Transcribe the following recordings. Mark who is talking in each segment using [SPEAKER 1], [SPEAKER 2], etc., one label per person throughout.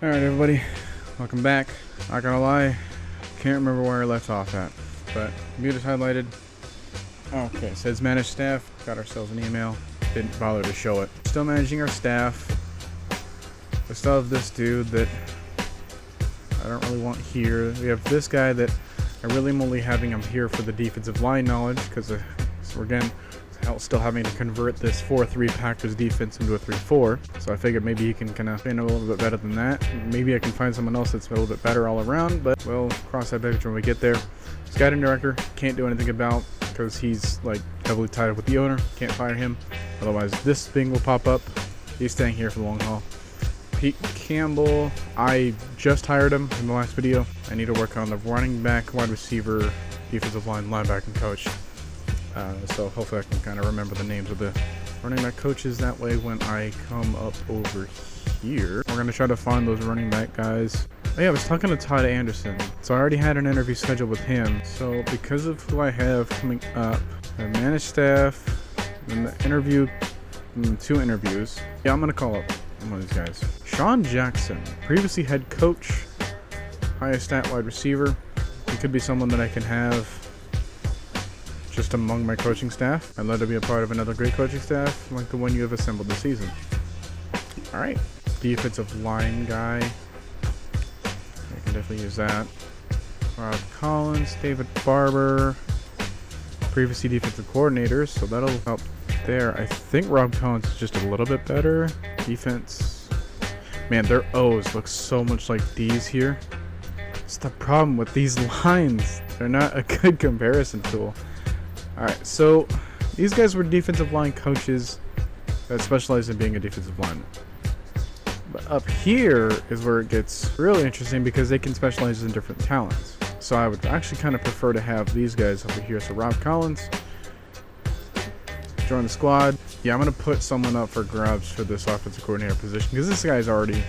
[SPEAKER 1] Alright everybody, welcome back. Not gonna lie, can't remember where I left off at, but computer's highlighted. Okay, it says manage staff, got ourselves an email, didn't bother to show it. Still managing our staff. We still have this dude that I don't really want here. We have this guy that I really am only having him here for the defensive line knowledge, because so we're again still having to convert this 4-3 Packers defense into a 3-4. So I figured maybe he can kind of train a little bit better than that. Maybe I can find someone else that's a little bit better all around, but we'll cross that bridge when we get there. Scouting director, can't do anything about because he's like heavily tied up with the owner. Can't fire him. Otherwise this thing will pop up. He's staying here for the long haul. Pete Campbell, I just hired him in the last video. I need to work on the running back, wide receiver, defensive line, linebacking coach. So hopefully I can kind of remember the names of the running back coaches. That way when I come up over here, we're going to try to find those running back guys. Oh yeah, I was talking to Todd Anderson. So I already had an interview scheduled with him. So because of who I have coming up, I manage staff, and the interview, 2 interviews. Yeah, I'm going to call up one of these guys. Sean Jackson, previously head coach, highest stat wide receiver. He could be someone that I can have just among my coaching staff. I'd love to be a part of another great coaching staff like the one you have assembled this season. Alright, defensive line guy. I can definitely use that. Rob Collins, David Barber, previously defensive coordinators, so that'll help there. I think Rob Collins is just a little bit better. Defense. Man, their O's look so much like D's here. It's the problem with these lines. They're not a good comparison tool. Alright, so these guys were defensive line coaches that specialize in being a defensive lineman. But up here is where it gets really interesting because they can specialize in different talents. So I would actually kind of prefer to have these guys over here. So Rob Collins, join the squad. Yeah, I'm going to put someone up for grabs for this offensive coordinator position because this guy's already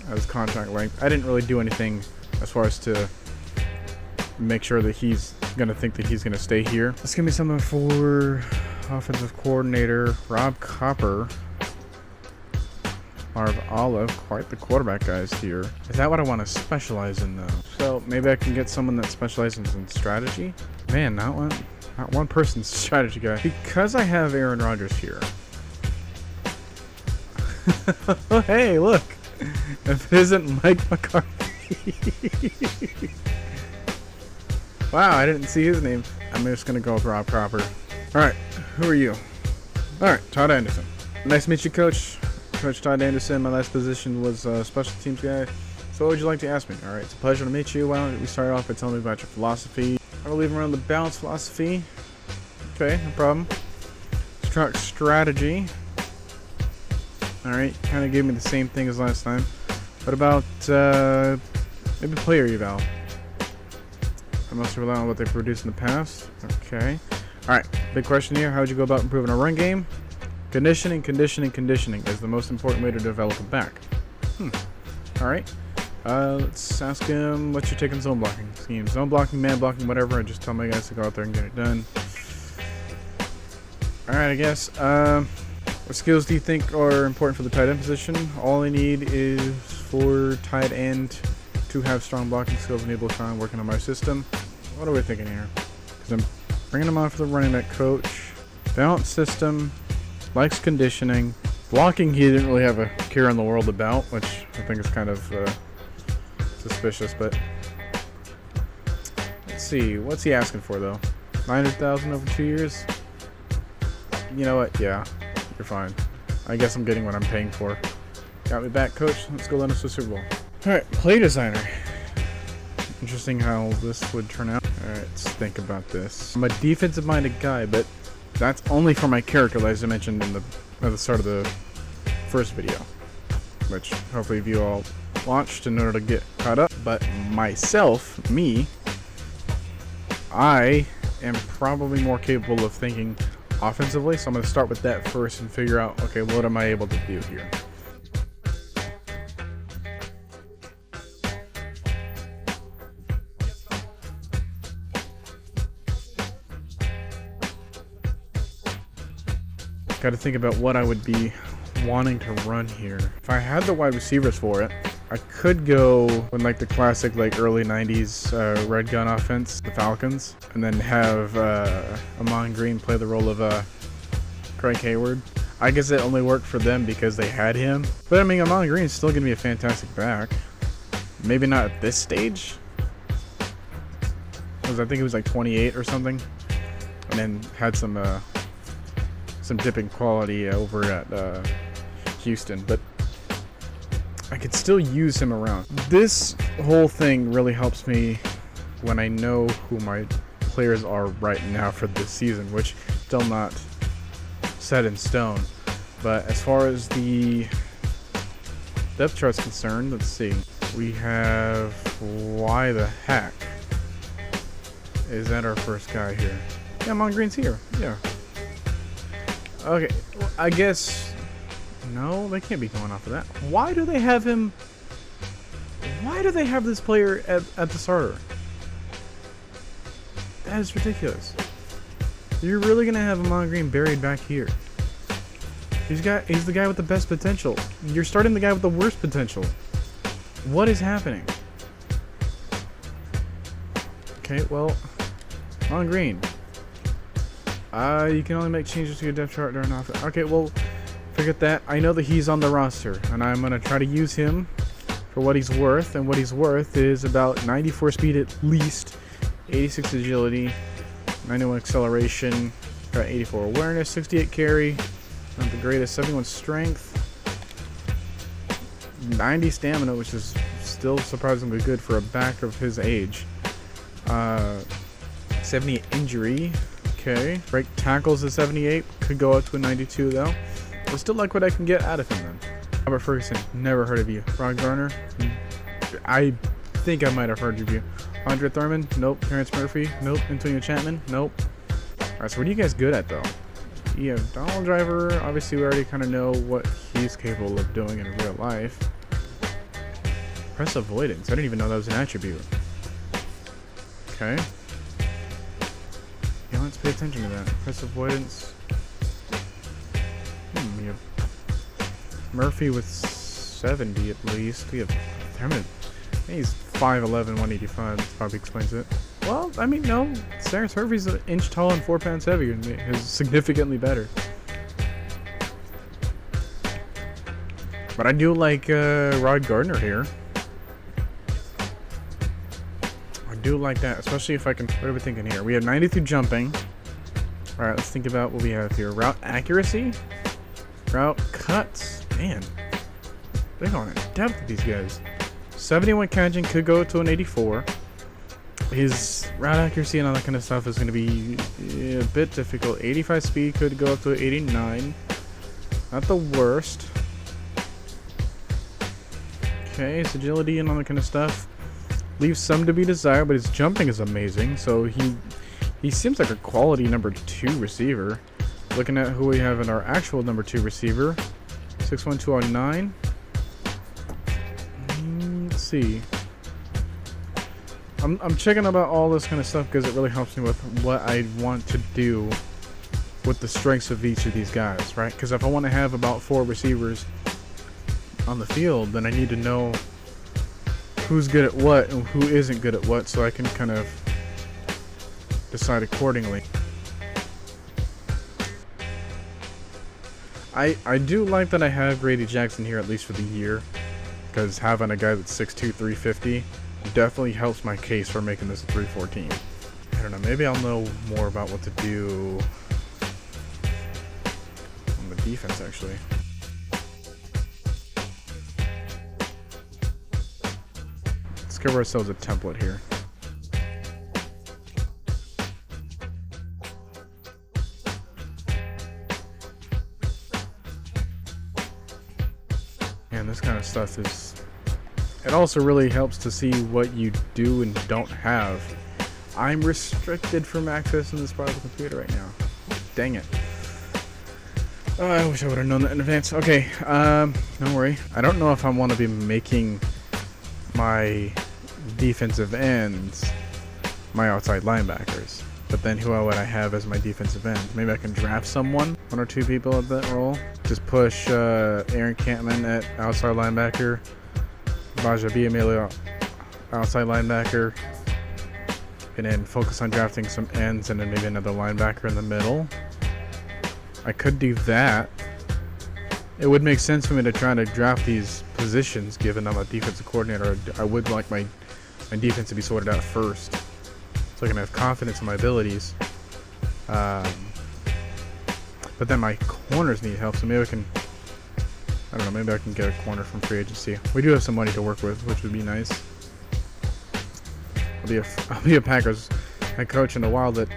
[SPEAKER 1] at his contract length. I didn't really do anything as far as to make sure that he's gonna think that he's gonna stay here. Let's give me someone for offensive coordinator. Rob Copper, Marv Olive, quite the quarterback guys here. Is that what I want to specialize in though? So maybe I can get someone that specializes in strategy. Man, not one person's strategy guy. Because I have Aaron Rodgers here. Oh, hey, look! If it isn't Mike McCarthy. Wow, I didn't see his name. I'm just gonna go with Rob Cropper. Alright, who are you? Alright, Todd Anderson. Nice to meet you, Coach. Coach Todd Anderson. My last position was special teams guy. So what would you like to ask me? Alright, it's a pleasure to meet you. Why don't we start off by telling me about your philosophy? I believe around the balance philosophy. Okay, no problem. Struck strategy. Alright, kind of gave me the same thing as last time. What about maybe player eval? I must rely on what they've produced in the past. Okay. Alright, big question here. How would you go about improving a run game? Conditioning is the most important way to develop a back. Alright. Let's ask him what's your take on zone blocking schemes. Zone blocking, man blocking, whatever. I just tell my guys to go out there and get it done. Alright, I guess. What skills do you think are important for the tight end position? All I need is for tight end to have strong blocking skills and able to try and working on my system. What are we thinking here? Because I'm bringing him on for the running back coach. Balanced system. Likes conditioning. Blocking he didn't really have a care in the world about, which I think is kind of suspicious, but let's see. What's he asking for though? 900,000 over 2 years? You know what? Yeah, you're fine. I guess I'm getting what I'm paying for. Got me back, coach. Let's go let us to the Super Bowl. Alright, play designer. Interesting how this would turn out. Alright, let's think about this. I'm a defensive-minded guy, but that's only for my character, as I mentioned at the start of the first video, which hopefully you all watched in order to get caught up. But myself, I am probably more capable of thinking offensively, so I'm going to start with that first and figure out, okay, what am I able to do here? Got to think about what I would be wanting to run here. If I had the wide receivers for it, I could go with like the classic like early 90s red gun offense, the Falcons, and then have Amon Green play the role of Craig Hayward. I guess it only worked for them because they had him. But I mean, Amon Green is still going to be a fantastic back. Maybe not at this stage. Because I think it was like 28 or something. And then had some dipping quality over at Houston. But I could still use him around. This whole thing really helps me when I know who my players are right now for this season, which still not set in stone. But as far as the depth chart's concerned, let's see. We have, why the heck is that our first guy here? Yeah, Amon Green's here. Yeah. Okay, well, I guess no, they can't be going off of that. Why do they have him? Why do they have this player at the starter? That is ridiculous. You're really gonna have Amon Green buried back here. He's the guy with the best potential. You're starting the guy with the worst potential. What is happening? Okay, well, Amon Green. You can only make changes to your depth chart during off. Okay, well, forget that. I know that he's on the roster, and I'm gonna try to use him for what he's worth. And what he's worth is about 94 speed at least, 86 agility, 91 acceleration, got 84 awareness, 68 carry, not the greatest, 71 strength, 90 stamina, which is still surprisingly good for a back of his age, 78 injury, okay, break tackles at 78, could go up to a 92 though. I still like what I can get out of him then. Robert Ferguson, never heard of you. Rod Garner, I think I might have heard of you. Andre Thurman, nope. Terrence Murphy, nope. Antonio Chapman, nope. Alright, so what are you guys good at though? You have Donald Driver, obviously we already kind of know what he's capable of doing in real life. Press avoidance, I didn't even know that was an attribute. Okay. Yeah, let's pay attention to that. Press avoidance. We have Murphy with 70 at least. We have Thurman. He's 5'11", 185. That probably explains it. Well, I mean, no. Terrence Murphy's an inch tall and 4 pounds heavier than me. He's significantly better. But I do like Rod Gardner here. I do like that, especially if I can. What are we thinking here? We have 92 jumping. All right, let's think about what we have here. Route accuracy, route cuts. Man, they're going in depth with these guys. 71 catching could go to an 84. His route accuracy and all that kind of stuff is going to be a bit difficult. 85 speed could go up to 89. Not the worst. Okay, his agility and all that kind of stuff leaves some to be desired, but his jumping is amazing. So he seems like a quality number 2 receiver. Looking at who we have in our actual number 2 receiver, 6'1", 209. Let's see. I'm checking about all this kind of stuff because it really helps me with what I want to do with the strengths of each of these guys, right? Because if I want to have about 4 receivers on the field, then I need to know who's good at what and who isn't good at what, so I can kind of decide accordingly. I do like that I have Grady Jackson here at least for the year, because having a guy that's 6'2", 350 definitely helps my case for making this a 3-14. I don't know, maybe I'll know more about what to do on the defense actually. Let's give ourselves a template here. And this kind of stuff is, it also really helps to see what you do and don't have. I'm restricted from accessing this part of the computer right now. Dang it. Oh, I wish I would have known that in advance. Okay, don't worry. I don't know if I want to be making my defensive ends my outside linebackers. But then who would I have as my defensive end? Maybe I can draft someone, 1 or 2 people at that role. Just push Aaron Campman at outside linebacker, Baja B. Emilio outside linebacker, and then focus on drafting some ends and then maybe another linebacker in the middle. I could do that. It would make sense for me to try to draft these positions, given I'm a defensive coordinator. I would like my defense to be sorted out first, so I can have confidence in my abilities. But then my corners need help, so maybe I can, I don't know, maybe I can get a corner from free agency. We do have some money to work with, which would be nice. I'll be a Packers head coach in a while that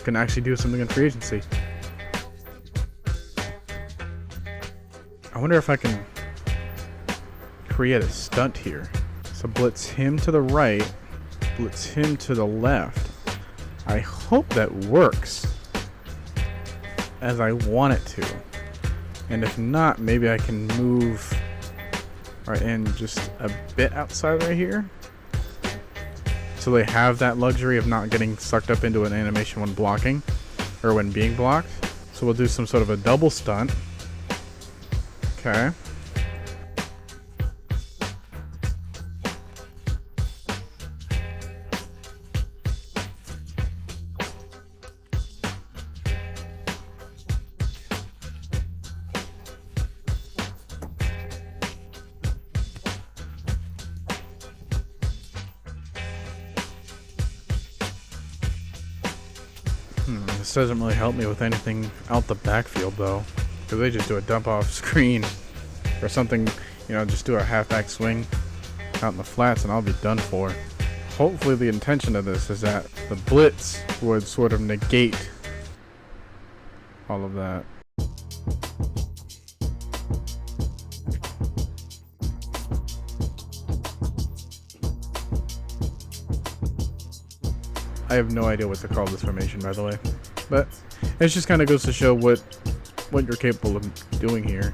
[SPEAKER 1] can actually do something in free agency. I wonder if I can create a stunt here. So blitz him to the right, blitz him to the left. I hope that works as I want it to. And if not, maybe I can move right in just a bit outside right here, so they have that luxury of not getting sucked up into an animation when blocking or when being blocked. So we'll do some sort of a double stunt. Okay. This doesn't really help me with anything out the backfield though, because they just do a dump off screen or something, you know, just do a halfback swing out in the flats and I'll be done for. Hopefully the intention of this is that the blitz would sort of negate all of that. I have no idea what to call this formation, by the way, but it just kind of goes to show what you're capable of doing here.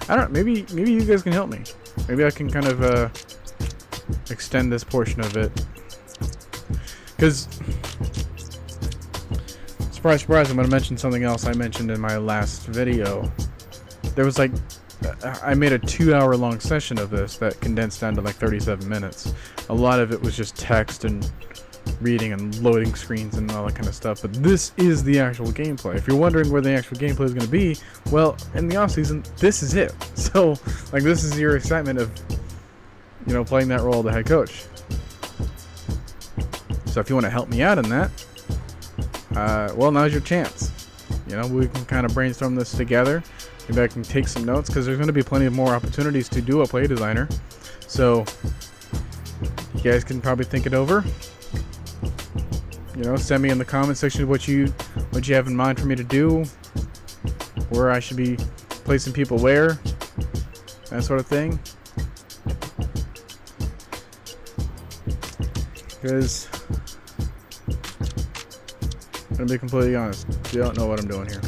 [SPEAKER 1] I don't know, maybe you guys can help me. Maybe I can kind of extend this portion of it, because surprise, surprise, I'm going to mention something else I mentioned in my last video. There was like, I made a 2-hour long session of this that condensed down to like 37 minutes. A lot of it was just text and reading and loading screens and all that kind of stuff, but this is the actual gameplay. If you're wondering where the actual gameplay is going to be, well, in the off season, this is it. So, like, this is your excitement of, you know, playing that role of the head coach. So if you want to help me out in that, well, now's your chance. You know, we can kind of brainstorm this together. Maybe I can take some notes, because there's going to be plenty of more opportunities to do a play designer. So you guys can probably think it over. You know, send me in the comment section what you have in mind for me to do, where I should be placing people where, that sort of thing. Because I'm gonna be completely honest, you don't know what I'm doing here.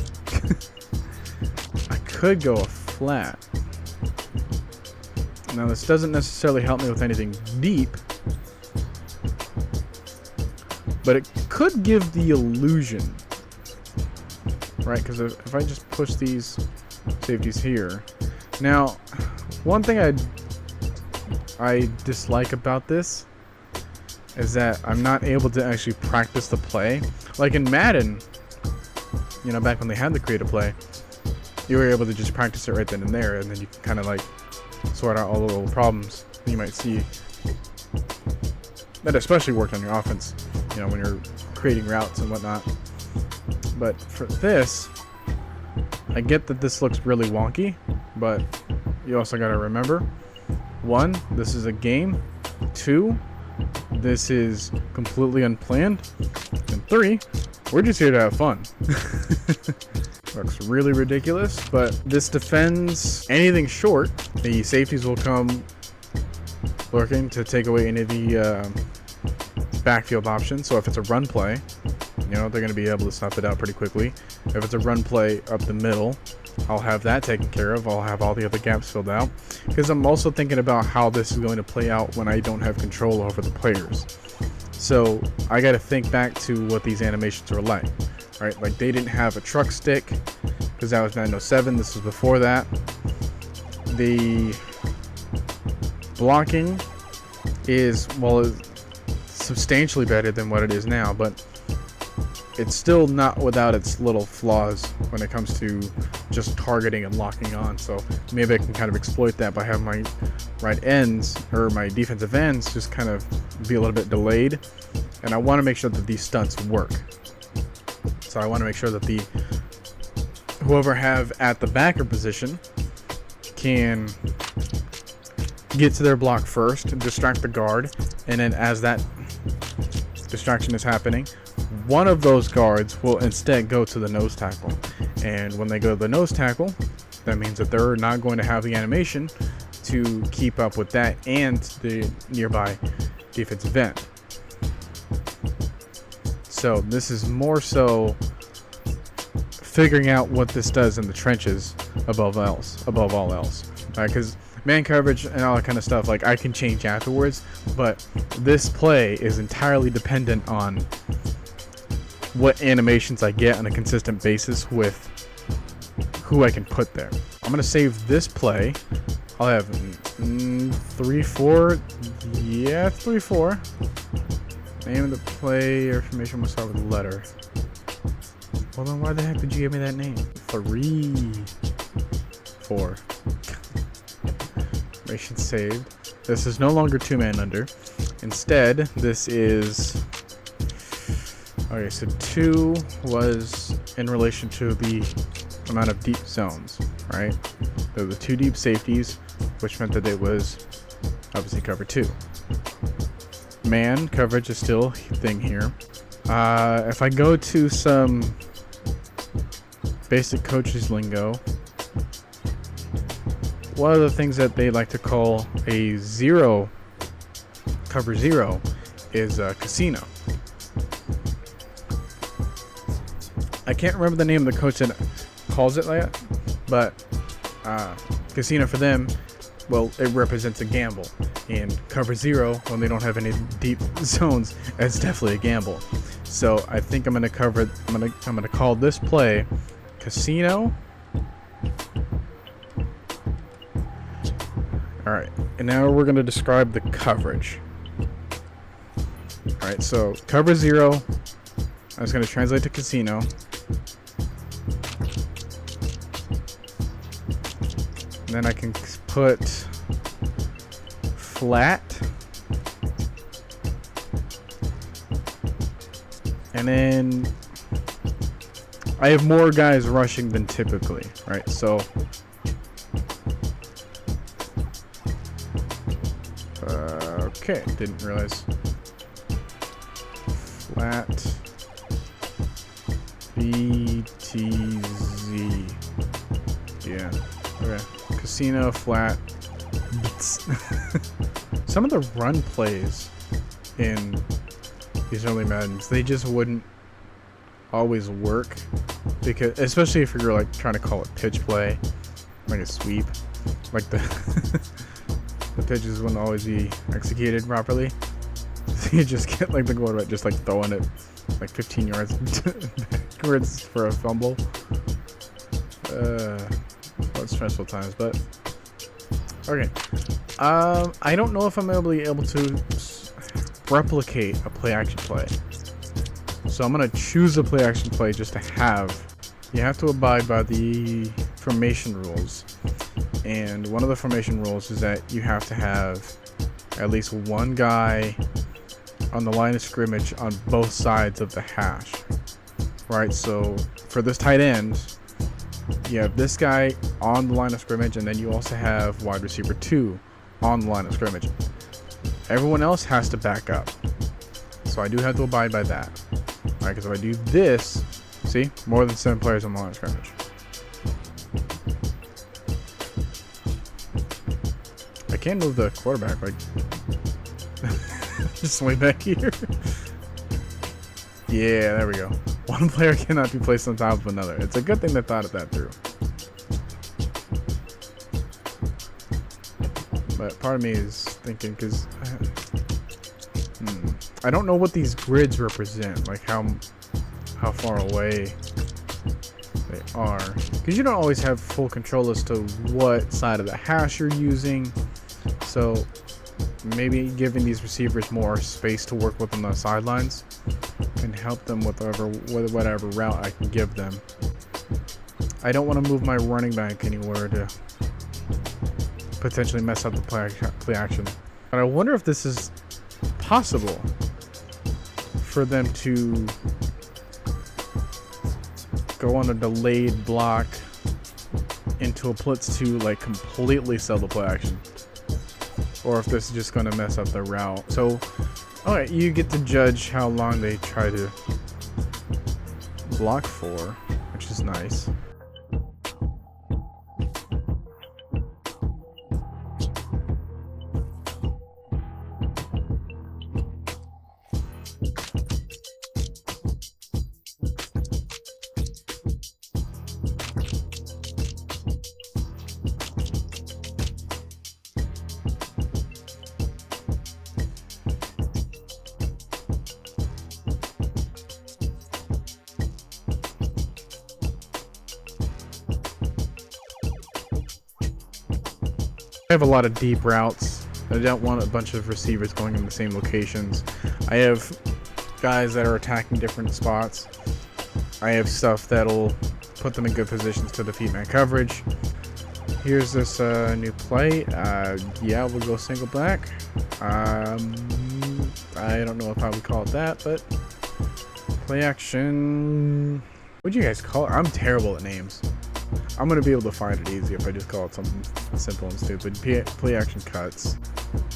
[SPEAKER 1] I could go a flat. Now this doesn't necessarily help me with anything deep, but it could give the illusion, right? Because if I just push these safeties here. Now, one thing I dislike about this is that I'm not able to actually practice the play. Like in Madden, you know, back when they had the creative play, you were able to just practice it right then and there, and then you can kind of like sort out all the little problems you might see. That especially worked on your offense, you know, when you're creating routes and whatnot. But for this, I get that this looks really wonky, but you also got to remember, 1, this is a game. 2, this is completely unplanned. And 3, we're just here to have fun. Looks really ridiculous, but this defends anything short. The safeties will come lurking to take away any of the backfield options. So if it's a run play, you know, they're going to be able to snuff it out pretty quickly. If it's a run play up the middle, I'll have that taken care of. I'll have all the other gaps filled out, because I'm also thinking about how this is going to play out when I don't have control over the players. So I got to think back to what these animations were like, right? Like they didn't have a truck stick because that was 907. This was before that. The blocking is, well, substantially better than what it is now, but it's still not without its little flaws when it comes to just targeting and locking on. So maybe I can kind of exploit that by having my right ends, or my defensive ends, just kind of be a little bit delayed. And I want to make sure that these stunts work. So I want to make sure that the whoever have at the backer position can get to their block first and distract the guard, and then as that distraction is happening, one of those guards will instead go to the nose tackle. And when they go to the nose tackle, that means that they're not going to have the animation to keep up with that and the nearby defensive end. So this is more so figuring out what this does in the trenches above all else. Because man coverage and all that kind of stuff, like, I can change afterwards, but this play is entirely dependent on what animations I get on a consistent basis with who I can put there. I'm gonna save this play. I'll have 3-4. Yeah, 3-4. Name of the play or information will start with a letter. Well, then why the heck did you give me that name? 3-4. Information saved. This is no longer 2-man under. Instead, this is... Okay, so 2 was in relation to the amount of deep zones, right? There were the 2 deep safeties, which meant that it was obviously cover 2. Man coverage is still a thing here. If I go to some basic coaches lingo, one of the things that they like to call a cover 0 is casino. I can't remember the name of the coach that calls it like that, but casino for them, well, it represents a gamble. And cover 0, when they don't have any deep zones, it's definitely a gamble. So I think I'm gonna call this play casino. All right, and now we're gonna describe the coverage. All right, so cover 0, I was gonna translate to casino. And then I can put flat, and then I have more guys rushing than typically, right? So okay, didn't realize. Flat BTZ. Yeah, okay. Casino flat. Some of the run plays in these early Maddens, they just wouldn't always work, because especially if you're like trying to call it pitch play, like a sweep, like the the pitches wouldn't always be executed properly. So you just get like the quarterback just like throwing it like 15 yards backwards for a fumble. It's stressful times, but okay. I don't know if I'm able to replicate a play action play, so I'm gonna choose a play action play just to have. You have to abide by the formation rules, and one of the formation rules is that you have to have at least one guy on the line of scrimmage on both sides of the hash, right? So for this tight end, you have this guy on the line of scrimmage, and then you also have wide receiver 2 on the line of scrimmage. Everyone else has to back up, so I do have to abide by that. All right, because if I do this, see, more than 7 players on the line of scrimmage. I can move the quarterback, like just way back here. Yeah, there we go. One player cannot be placed on top of another. It's a good thing they thought of that through. But part of me is thinking, because I don't know what these grids represent, like how far away they are, because you don't always have full control as to what side of the hash you're using. So maybe giving these receivers more space to work with on the sidelines can help them with whatever route I can give them. I don't want to move my running back anywhere to potentially mess up the play action. But I wonder if this is possible for them to go on a delayed block into a blitz to like completely sell the play action, or if this is just going to mess up the route. So alright, you get to judge how long they try to block for, which is nice. I have a lot of deep routes. I don't want a bunch of receivers going in the same locations. I have guys that are attacking different spots. I have stuff that'll put them in good positions to defeat man coverage. Here's this new play. Yeah, we'll go single back. I don't know if I would call it that, but play action. What'd you guys call it? I'm terrible at names. I'm gonna be able to find it easy if I just call it something simple and stupid. Play action cuts.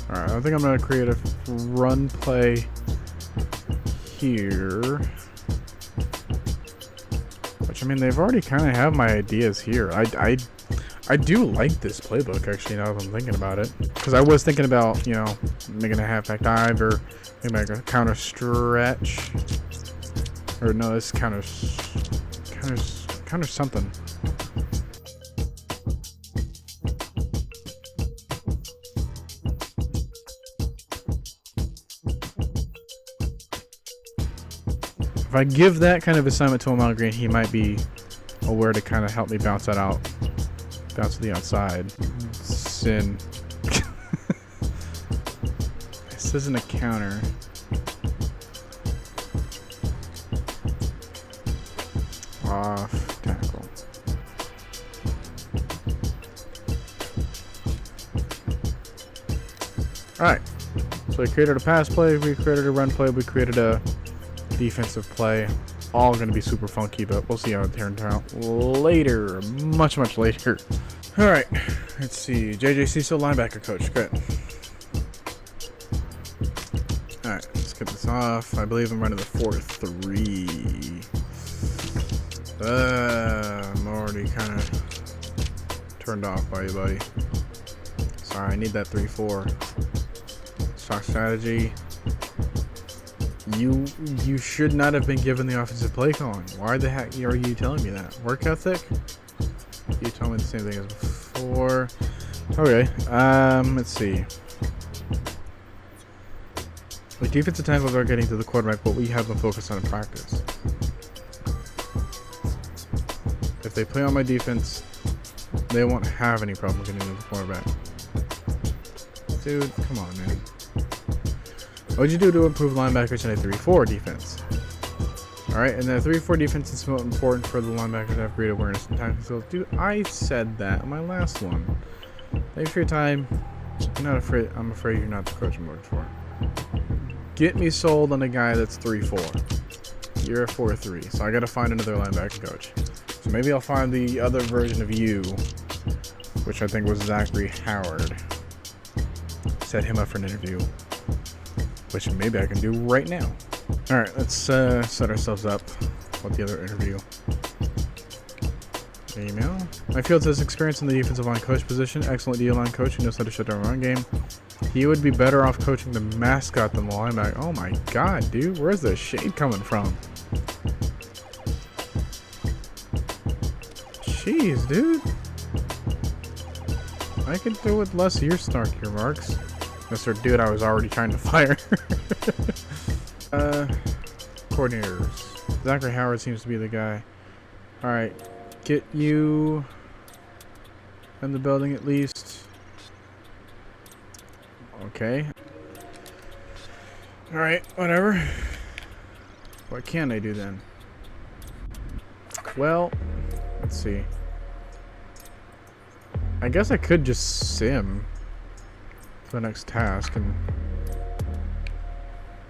[SPEAKER 1] Alright, I think I'm gonna create a run play here. Which, I mean, they've already kind of have my ideas here. I do like this playbook, actually, now that I'm thinking about it. Because I was thinking about, you know, making a halfback dive or maybe like a counter stretch. Or no, this counter something. If I give that kind of assignment to Amal Green, he might be aware to kind of help me bounce that out. Bounce to the outside. Sin. This isn't a counter. Off tackle. Alright. So we created a pass play, we created a run play, we created a defensive play. All going to be super funky, but we'll see how it turns out later. Much later. Alright, let's see. JJ Cecil, linebacker coach. Good. Alright, let's get this off. I believe I'm running the 4-3. I'm already kind of turned off by you, buddy. Sorry, I need that 3-4. Stock strategy. You should not have been given the offensive play calling. Why the heck are you telling me that? Work ethic? You told me the same thing as before. Okay, let's see. The defensive tackles are getting to the quarterback, but we have them focused on in practice. If they play on my defense, they won't have any problem getting to the quarterback. Dude, come on, man. What'd you do to improve linebackers in a 3-4 defense? Alright, and the 3-4 defense is so important for the linebackers to have great awareness and tackling skills. Dude, I said that in my last one. Thanks for your time. You're not afraid. I'm afraid you're not the coach I'm looking for. Get me sold on a guy that's 3-4. You're a 4-3, so I gotta find another linebacker coach. So maybe I'll find the other version of you, which I think was Zachary Howard. Set him up for an interview, which maybe I can do right now. Alright, let's set ourselves up with the other interview. Email. My field says experience in the defensive line coach position. Excellent D-line coach who knows how to shut down a run game. He would be better off coaching the mascot than the linebacker. Oh my god, dude. Where's the shade coming from? Jeez, dude. I could do with less of your snarky remarks. Mr. Dude, I was already trying to fire. Coordinators. Zachary Howard seems to be the guy. Alright. Get you in the building at least. Okay. Alright, whatever. What can I do then? Well, let's see. I guess I could just sim for the next task and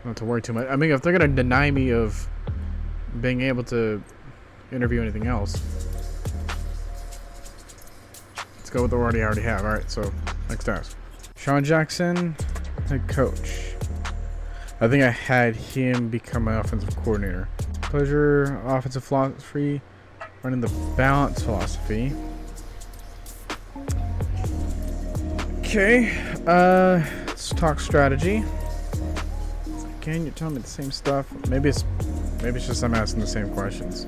[SPEAKER 1] not have to worry too much. I mean, if they're gonna deny me of being able to interview anything else, let's go with what we already have. Alright, so next task. Sean Jackson, head coach. I think I had him become my offensive coordinator. Pleasure, offensive philosophy, running the balance philosophy. Okay, let's talk strategy. Again, you're telling me the same stuff. Maybe it's just I'm asking the same questions.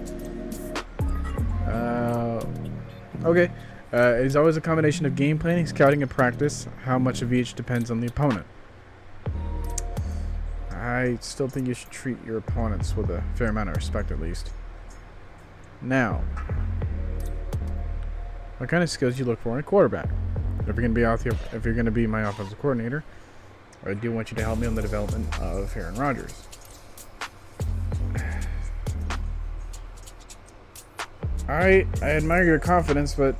[SPEAKER 1] Okay. It is always a combination of game planning, scouting, and practice. How much of each depends on the opponent. I still think you should treat your opponents with a fair amount of respect, at least. Now, what kind of skills you look for in a quarterback? If you're gonna be my offensive coordinator, I do want you to help me on the development of Aaron Rodgers. I admire your confidence, but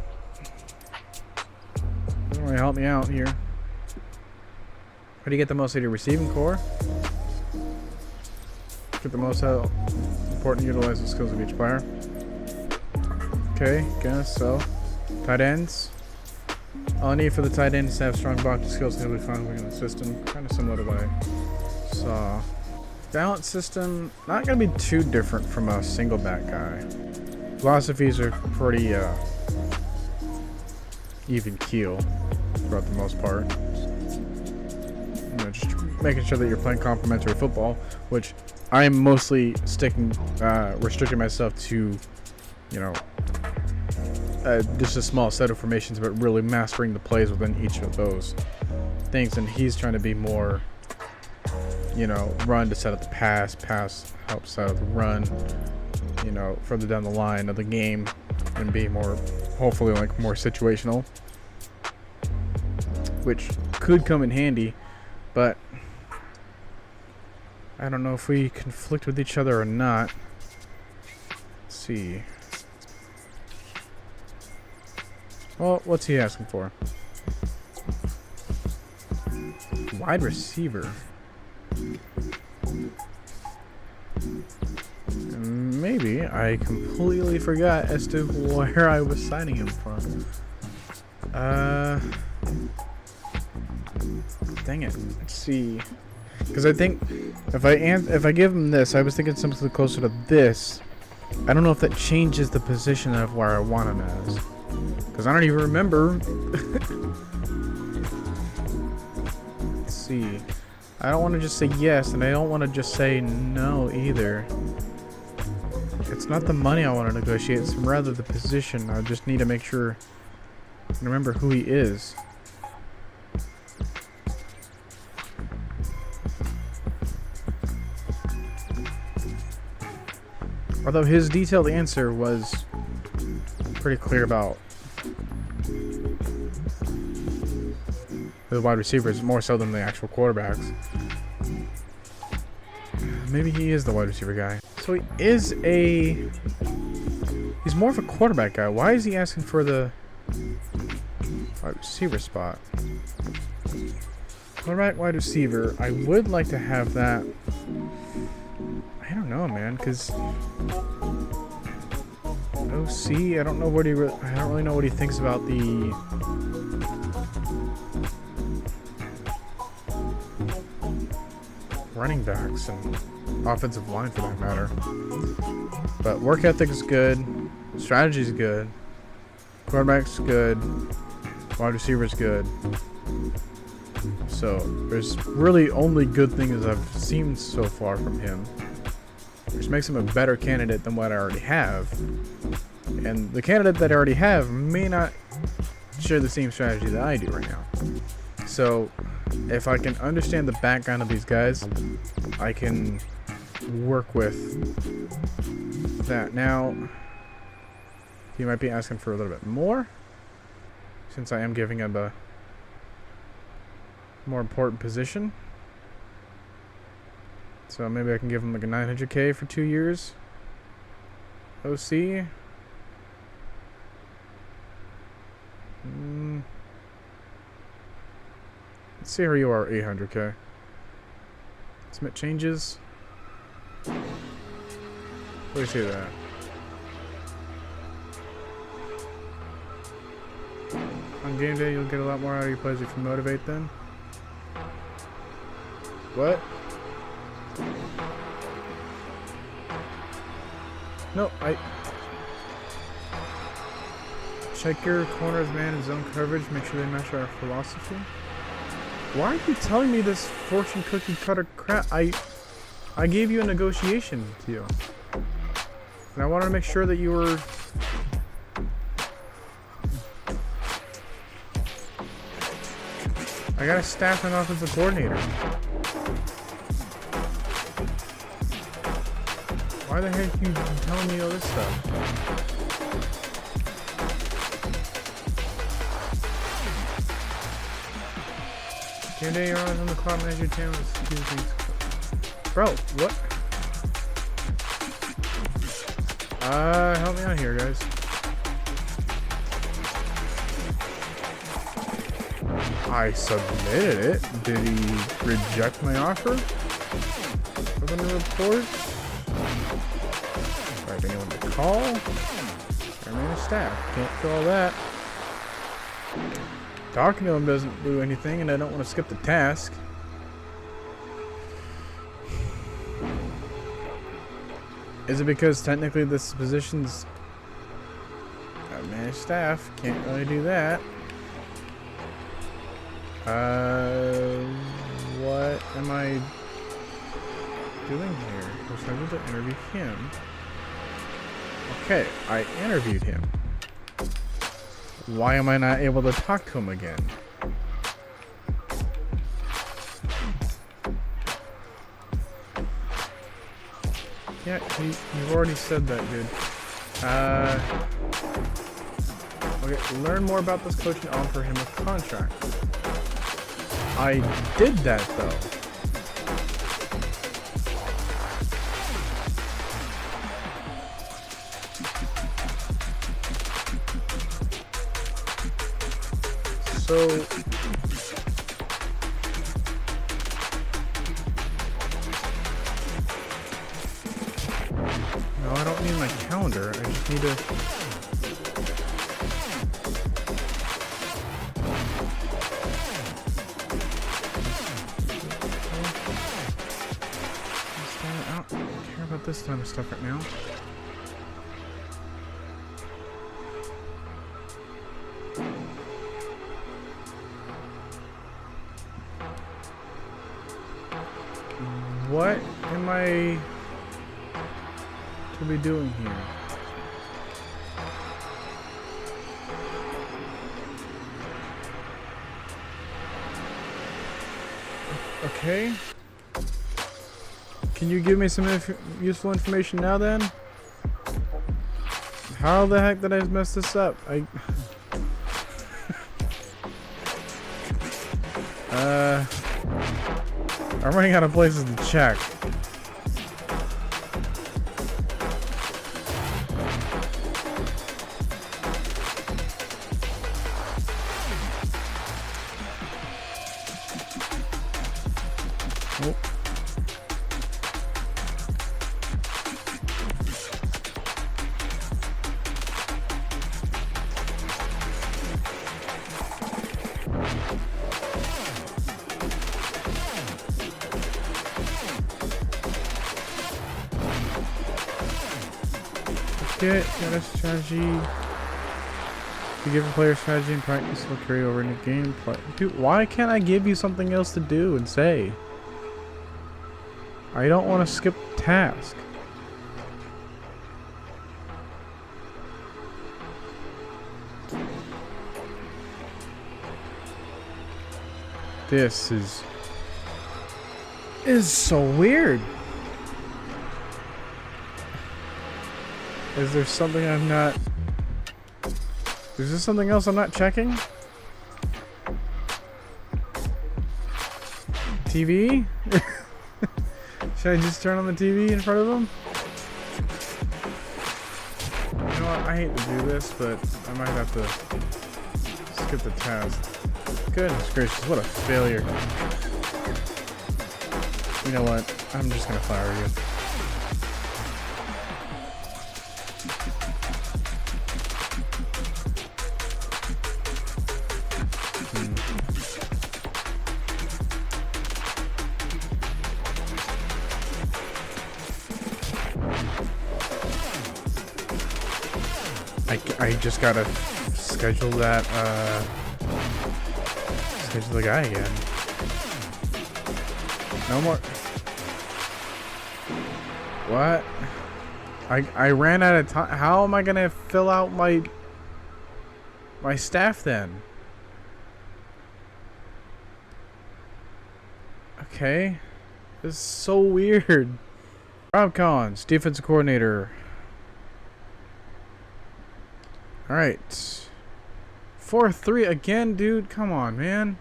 [SPEAKER 1] it doesn't really help me out here. How do you get the most out of your receiving core? Get the most out. Important to utilize the skills of each player. Okay, guess so. Tight ends. All I need for the tight end is to have strong blocking skills to be fun in the system. Kind of similar to what I saw. Balance system, not going to be too different from a single back guy. Philosophies are pretty even keel throughout the most part. You know, just making sure that you're playing complementary football, which I'm mostly restricting myself to, you know, just a small set of formations, but really mastering the plays within each of those things. And he's trying to be more, you know, run to set up the pass helps set up the run, you know, further down the line of the game, and be more, hopefully, like more situational, which could come in handy, but I don't know if we conflict with each other or not. Let's see. Well, what's he asking for? Wide receiver. Maybe I completely forgot as to where I was signing him from. Dang it. Let's see. Because I think if I give him this, I was thinking something closer to this. I don't know if that changes the position of where I want him as. Because I don't even remember. Let's see. I don't want to just say yes, and I don't want to just say no either. It's not the money I want to negotiate, it's rather the position. I just need to make sure I remember who he is. Although his detailed answer was pretty clear about the wide receivers, more so than the actual quarterbacks. Maybe he is the wide receiver guy. So he's more of a quarterback guy. Why is he asking for the wide receiver spot? Quarterback, wide receiver. I would like to have that. I don't know, man, because OC, I don't know what I don't really know what he thinks about the running backs and offensive line for that matter. But work ethic is good, strategy is good, quarterback's good, wide receiver's good. So there's really only good things I've seen so far from him, which makes him a better candidate than what I already have. And the candidate that I already have may not share the same strategy that I do right now. So if I can understand the background of these guys, I can work with that. Now, he might be asking for a little bit more, since I am giving him a more important position. So maybe I can give him like a 900K for 2 years. OC. Let's see how you are, 800K. Submit changes. What do you say to that? On game day, you'll get a lot more out of your plays if you motivate them. What? No, check your corners, man, and zone coverage. Make sure they match our philosophy. Why are you telling me this fortune cookie cutter crap? I gave you a negotiation deal, and I wanted to make sure that you were. I got a staff and offensive coordinator. Why the heck are you telling me all this stuff? Game day, you're on the clock, manage your channel. Bro, what? Help me out here, guys. I submitted it. Did he reject my offer? We're gonna report. Do I have anyone to call? I mean, staff. Can't do all that. Talking to him doesn't do anything, and I don't want to skip the task. Is it because technically this position's managed staff? Can't really do that. What am I doing here? I need to interview him. Okay, I interviewed him. Why am I not able to talk to him again? Yeah, you've already said that, dude. Okay, learn more about this coach and offer him a contract. I did that, though. So... no, I don't need my calendar. I just need to... I don't care about this kind of stuff right now. What am I to be doing here? Okay. Can you give me some useful information now then? How the heck did I mess this up? I'm running out of places to check. Oh. Get a strategy. You give a player strategy and practice will carry over into gameplay. Dude, why can't I give you something else to do and say? I don't want to skip the task. This is so weird. Is there something I'm not... Is there something else I'm not checking? TV? Should I just turn on the TV in front of them? You know what? I hate to do this, but I might have to skip the task. Goodness gracious, what a failure. You know what? I'm just gonna fire you. I just gotta schedule that, schedule the guy again. No more. What? I ran out of time. How am I gonna fill out my staff then? Okay. This is so weird. Rob Collins, defensive coordinator. Alright. 4-3 again, dude. Come on, man.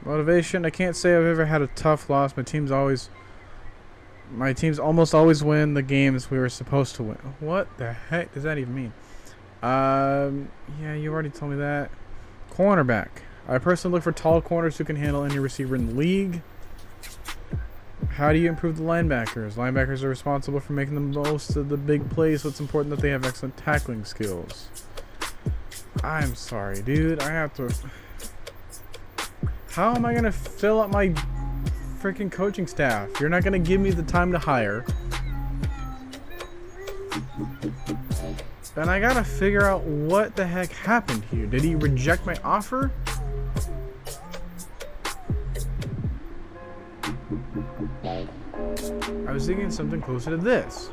[SPEAKER 1] Motivation. I can't say I've ever had a tough loss. My teams almost always win the games we were supposed to win. What the heck does that even mean? Yeah, you already told me that. Cornerback. I personally look for tall corners who can handle any receiver in the league. How do you improve the linebackers? Linebackers are responsible for making the most of the big plays, so it's important that they have excellent tackling skills. I'm sorry, dude. I have to... How am I going to fill up my freaking coaching staff? You're not going to give me the time to hire. Then I got to figure out what the heck happened here. Did he reject my offer? I was thinking something closer to this.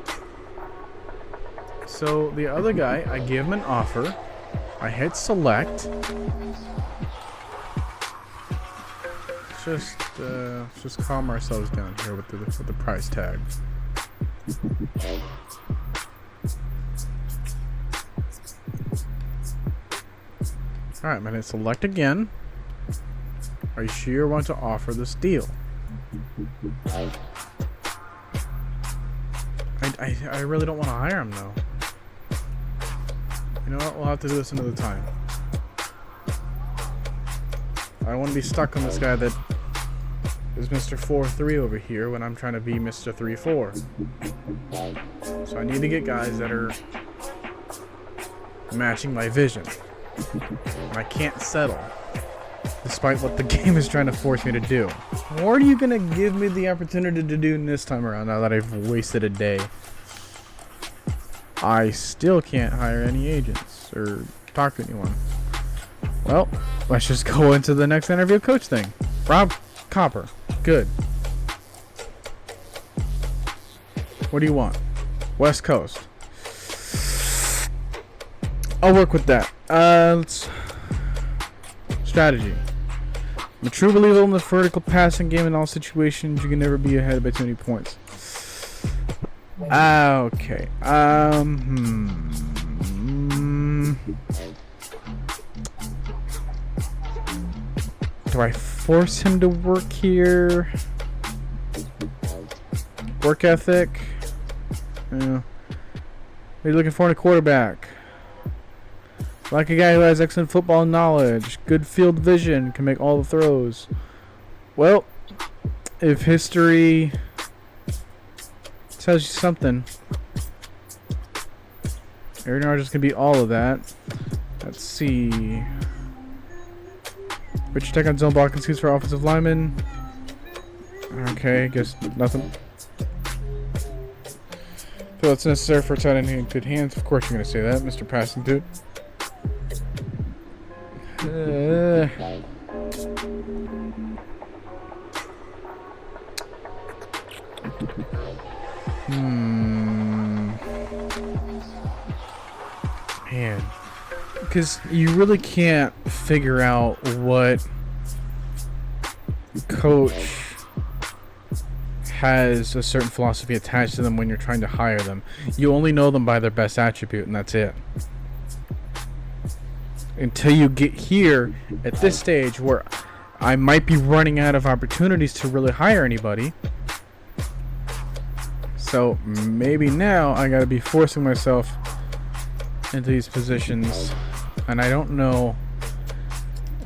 [SPEAKER 1] So the other guy, I give him an offer. I hit select. Let's just calm ourselves down here with the price tag. All right, I'm gonna select again. Are you sure you want to offer this deal? I really don't want to hire him though. You know what? We'll have to do this another time. I don't want to be stuck on this guy that is Mr. 4-3 over here when I'm trying to be Mr. 3-4. So I need to get guys that are matching my vision. And I can't settle, despite what the game is trying to force me to do. What are you going to give me the opportunity to do this time around now that I've wasted a day? I still can't hire any agents or talk to anyone. Well, let's just go into the next interview coach thing. Rob Copper. Good. What do you want? West Coast. I'll work with that. Strategy. I'm a true believer in the vertical passing game in all situations. You can never be ahead by too many points. Okay. Do I force him to work here? Work ethic? Yeah. What are you looking for in a quarterback? Like a guy who has excellent football knowledge, good field vision, can make all the throws. Well, if history tells you something, Aaron Rodgers can be all of that. Let's see. Richard Tech on zone blocking suits for offensive linemen. Okay, guess nothing. Feel it's necessary for a tight end in good hands. Of course you're going to say that, Mr. Passing Dude. Man. Because you really can't figure out what coach has a certain philosophy attached to them when you're trying to hire them. You only know them by their best attribute, and that's it. Until you get here at this stage where I might be running out of opportunities to really hire anybody. So maybe now I gotta be forcing myself into these positions, and I don't know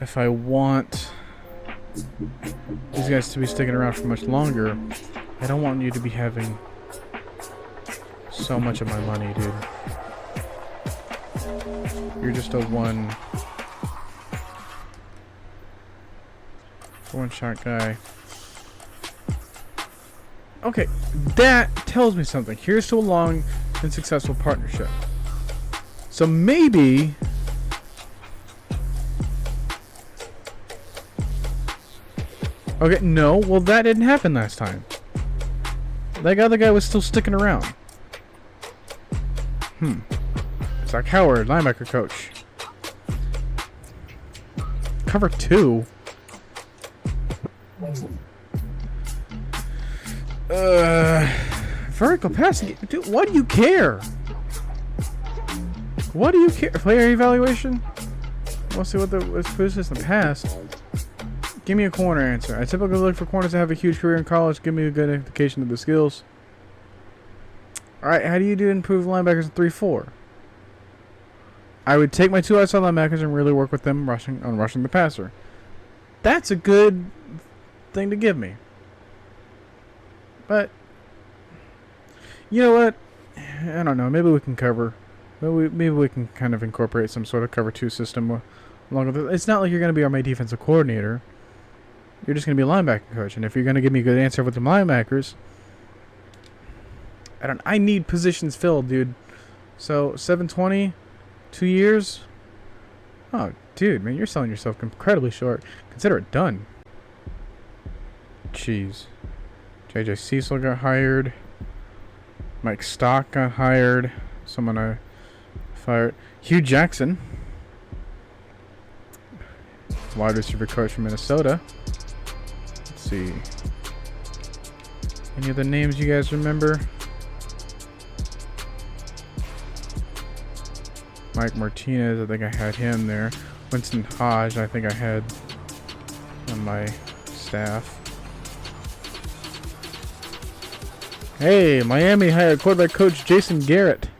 [SPEAKER 1] if I want these guys to be sticking around for much longer. I don't want you to be having so much of my money, dude. You're just a one-shot guy. Okay, that tells me something. Here's to a long and successful partnership. So maybe okay, no, well that didn't happen last time. That other guy was still sticking around. Zach Howard, linebacker coach. Cover 2. Vertical passing. Dude, what do you care? What do you care? Player evaluation? We'll see what was produced in the past. Give me a corner answer. I typically look for corners that have a huge career in college. Give me a good indication of the skills. Alright, how do you do improve linebackers in 3-4? I would take my 2 outside linebackers and really work with them rushing the passer. That's a good thing to give me. But you know what? I don't know. Maybe we can cover. Maybe we can kind of incorporate some sort of cover 2 system along with it. It's not like you're going to be my defensive coordinator. You're just going to be a linebacker coach, and if you're going to give me a good answer with the linebackers, I need positions filled, dude. So 720, 2 years. Oh, dude, man, you're selling yourself incredibly short. Consider it done. Jeez. JJ Cecil got hired. Mike Stock got hired. Someone I fired. Hugh Jackson, wide receiver coach from Minnesota. Let's see. Any other names you guys remember? Mike Martinez, I think I had him there. Winston Hodge, I think I had on my staff. Hey, Miami hired quarterback coach Jason Garrett.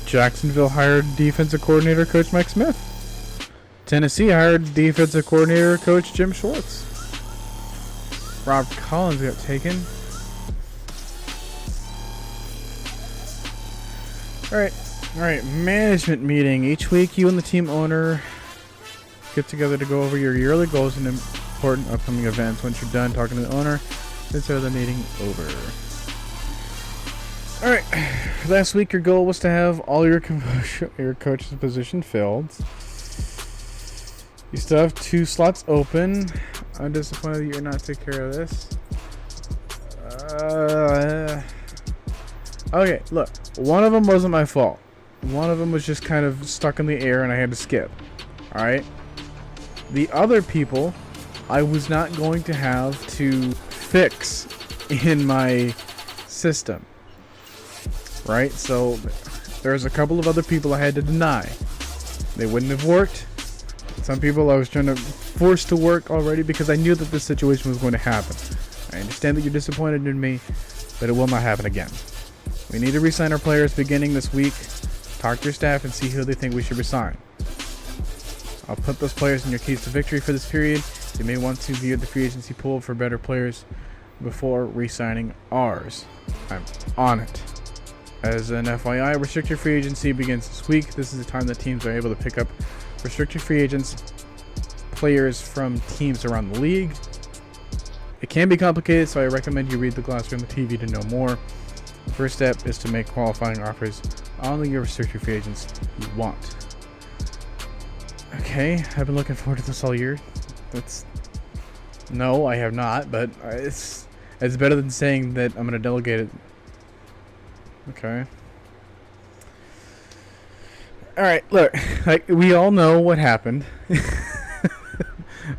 [SPEAKER 1] Jacksonville hired defensive coordinator coach Mike Smith. Tennessee hired defensive coordinator coach Jim Schwartz. Rob Collins got taken. Alright, management meeting. Each week you and the team owner get together to go over your yearly goals and important upcoming events. Once you're done talking to the owner, consider the meeting over. Alright, last week your goal was to have all your coach's position filled. You still have 2 slots open. I'm disappointed that you're not taking care of this. Okay, look. One of them wasn't my fault. One of them was just kind of stuck in the air and I had to skip. Alright? The other people, I was not going to have to fix in my system. Right? So, there's a couple of other people I had to deny. They wouldn't have worked. Some people I was trying to force to work already because I knew that this situation was going to happen. I understand that you're disappointed in me, but it will not happen again. We need to re-sign our players beginning this week. Talk to your staff and see who they think we should resign. I'll put those players in your keys to victory for this period. You may want to view the free agency pool for better players before re-signing ours. I'm on it. As an FYI, restricted free agency begins this week. This is the time that teams are able to pick up restricted free agents, players from teams around the league. It can be complicated, so I recommend you read the glossary on the TV to know more. The first step is to make qualifying offers on your restricted free agents you want. Okay, I've been looking forward to this all year. No, I have not, but it's better than saying that I'm going to delegate it. Okay. All right, look, like we all know what happened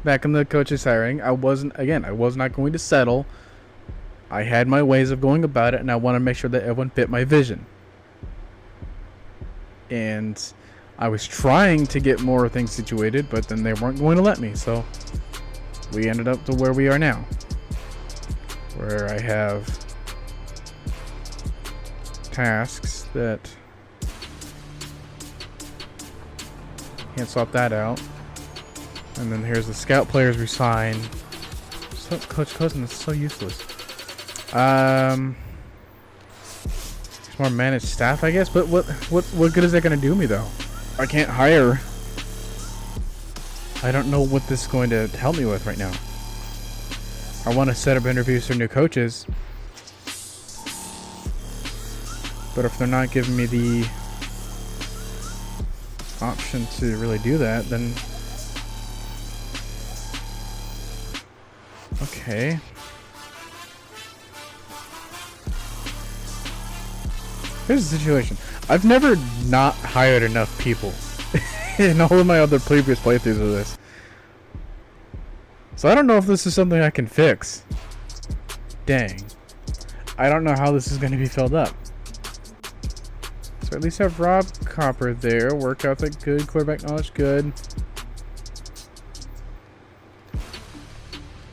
[SPEAKER 1] back in the coaches hiring. I was not going to settle. I had my ways of going about it, and I want to make sure that everyone fit my vision. And I was trying to get more things situated, but then they weren't going to let me. So we ended up to where we are now, where I have tasks that can't swap that out. And then here's the scout players resign. So, Coach Cousin is so useless. More managed staff, I guess. But what good is that going to do me though? I can't hire. I don't know what this is going to help me with right now. I want to set up interviews for new coaches, but if they're not giving me the option to really do that, then okay. Here's the situation. I've never not hired enough people in all of my other previous playthroughs of this. So I don't know if this is something I can fix. Dang. I don't know how this is going to be filled up. So at least have Rob Copper there. Work ethic, good. Quarterback knowledge, good.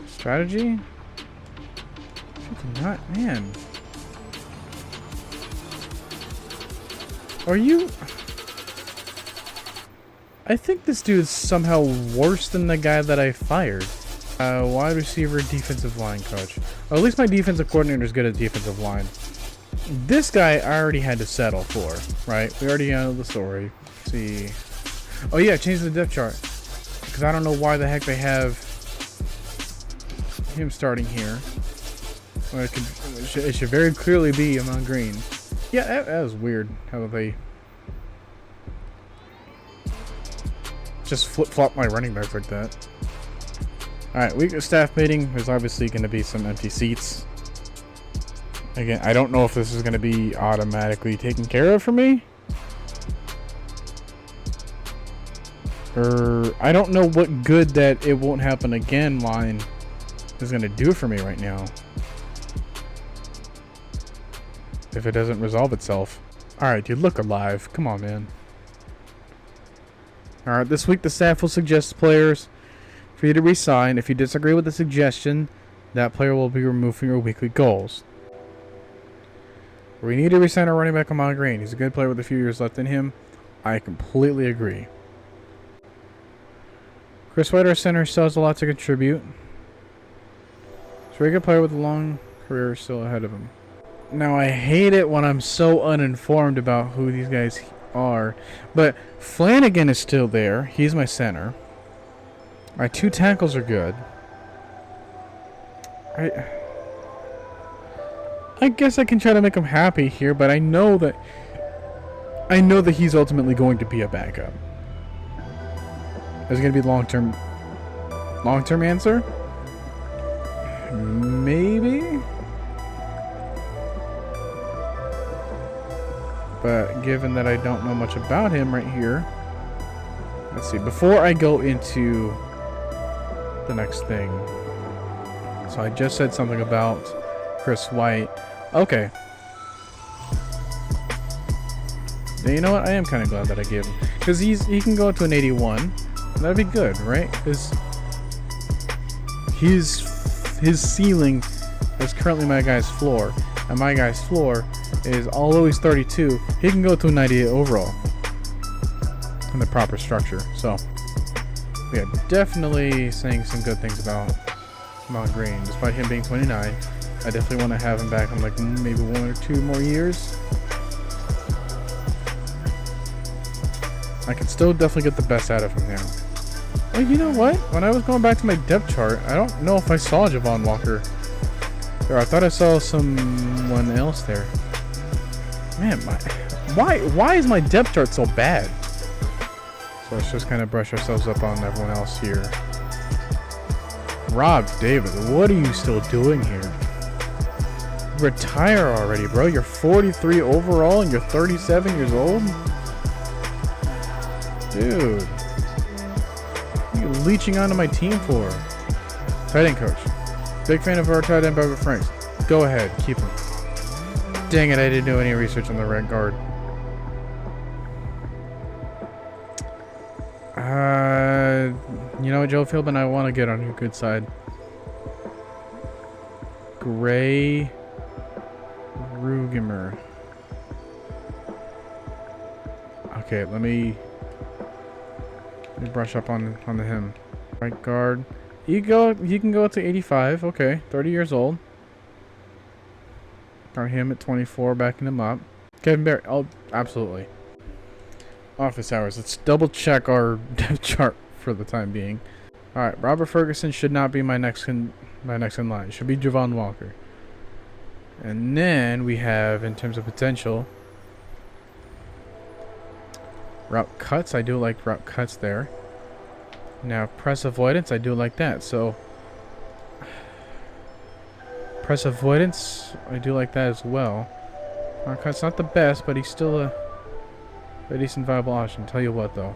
[SPEAKER 1] Strategy? Not, man. Are you... I think this dude's somehow worse than the guy that I fired. Wide receiver, defensive line coach. Well, at least my defensive coordinator is good at defensive line. This guy I already had to settle for, right? We already know the story. Let's see. Oh yeah, change the depth chart. Because I don't know why the heck they have him starting here. Well, it should very clearly be Amon Green. Yeah, that was weird how they just flip-flop my running backs like that. Alright, week of staff meeting. There's obviously going to be some empty seats. Again, I don't know if this is going to be automatically taken care of for me. Or I don't know what good that it won't happen again line is going to do for me right now. If it doesn't resolve itself. Alright, dude, look alive. Come on, man. Alright, this week the staff will suggest players for you to resign. If you disagree with the suggestion, that player will be removed from your weekly goals. We need to resign our running back Amon Green. He's a good player with a few years left in him. I completely agree. Chris White, our center, still has a lot to contribute. He's a very good player with a long career still ahead of him. Now, I hate it when I'm so uninformed about who these guys are. But Flanagan is still there. He's my center. My two tackles are good. I guess I can try to make him happy here, but I know that he's ultimately going to be a backup. Is it going to be long-term answer? Maybe? But given that I don't know much about him right here, let's see, before I go into the next thing. So I just said something about Chris White. Okay. Now, you know what? I am kind of glad that I gave him. Because he can go to an 81. That'd be good, right? Because his ceiling is currently my guy's floor. And my guy's floor is, although he's 32, he can go to a 98 overall. In the proper structure. So, we are definitely saying some good things about Amon Green. Despite him being 29, I definitely want to have him back in like maybe 1 or 2 more years. I can still definitely get the best out of him now. Well, you know what? When I was going back to my depth chart, I don't know if I saw Javon Walker. Or I thought I saw someone else there. Man, why is my depth chart so bad? So let's just kind of brush ourselves up on everyone else here. Rob David, what are you still doing here? Retire already, bro. You're 43 overall and you're 37 years old? Dude. What are you leeching onto my team for? Tight end coach. Big fan of our tight end, Bubba Franks. Go ahead. Keep him. Dang it, I didn't do any research on the right guard. You know what, Joe Philbin, I want to get on your good side. Gray Rugimer. Okay, let me brush up on him. Right guard. You can go up to 85. Okay, 30 years old. Got him at 24, backing him up. Kevin Barry. Oh, absolutely. Office hours. Let's double check our depth chart for the time being. All right, Robert Ferguson should not be my next in line. It should be Javon Walker. And then we have, in terms of potential, route cuts. I do like route cuts there. Now press avoidance. I do like that. So press avoidance. I do like that as well. Route cuts not the best, but he's still a decent viable option. Tell you what though.